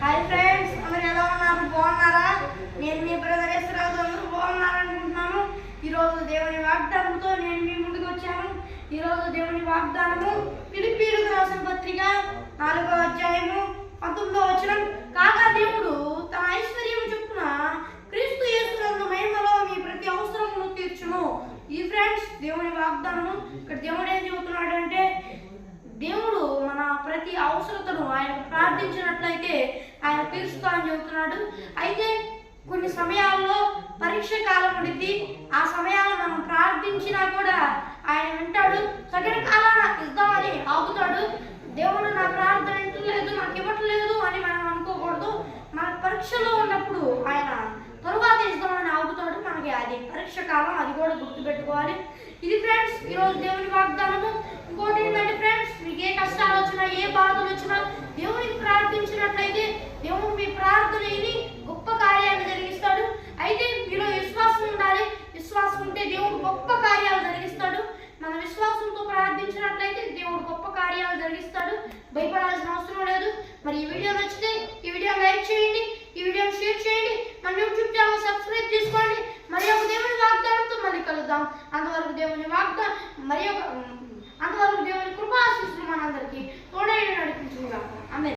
Hi friends, అందరూ ఎలా ఉన్నారు? బాగున్నారా? నేను మీ బ్రదర్ యేసురాజు. అందరూ బాగున్నారనుకుంటున్నాను. ఈరోజు దేవుని వాగ్దానంతో నేను మీ ముందుకు వచ్చాను. ఈరోజు దేవుని వాగ్దానము ఫిలిప్పీయులకు రాసిన పత్రిక 4వ అధ్యాయము 19వ వచనం. కాగా దేవుడు తన ఐశ్వర్యము చొప్పున క్రీస్తు యేసునందు మహిమలో మీ ప్రతి అవసరమును తీర్చును. ఈ ఫ్రెండ్స్ దేవుని వాగ్దానము. ఇక్కడ దేవుడు ఏం చెబుతున్నాడు అంటే, దేవుడు మన ప్రతి అవసరతను ఆయన ప్రార్థించినట్లయితే ఆయన తీరుస్తా అని చెబుతున్నాడు. అయితే కొన్ని సమయాల్లో పరీక్ష కాలం ఉండిద్ది. ఆ సమయాల్లో మనం ప్రార్థించినా కూడా ఆయన వింటాడు. సగం కాలాన ఇద్దామని ఆగుతాడు. దేవుడు నా ప్రార్థన వింటలేదు, నాకు ఇవ్వట్లేదు అని మనం అనుకోకూడదు. మన పరీక్షలో ఉన్నప్పుడు ఆయన తరువాత ఇద్దామని ఆగుతాడు. మనకి అది పరీక్ష కాలం, అది కూడా గుర్తుపెట్టుకోవాలి. ఇది ఫ్రెండ్స్ ఈరోజు దేవుని వాగ్దానము. ఇంకోటి ఏంటంటే ఫ్రెండ్స్, మీకు ఏ కష్టాలు వచ్చినా, ఏ బాధలు వచ్చినా దేవునికి ప్రార్థించినట్లయితే దేవుడు మీ ప్రార్థన విని గొప్ప కార్యాలు జరిగిస్తాడు. అయితే మీలో విశ్వాసం ఉండాలి. విశ్వాసం ఉంటే దేవుడు గొప్ప కార్యాలు జరిగిస్తాడు. మన విశ్వాసంతో ప్రార్థించినట్లయితే దేవుడు గొప్ప కార్యాలు జరిగిస్తాడు. భయపడాల్సిన అవసరం లేదు. మరి ఈ వీడియో నచ్చితే ఈ వీడియో లైక్ చేయండి, ఈ వీడియోని షేర్ చేయండి, మన యూట్యూబ్ ఛానల్ సబ్స్క్రైబ్ చేసుకోండి. మరి ఒక దేవుని వాగ్దానంతో మళ్ళీ కలుద్దాం. అంతవరకు దేవుని వాగ్దానం అంతవరకు దేవుని కృపా ఆశీస్సులు మనందరికీ తోడై నడిపించుగాక. ఆమేన్.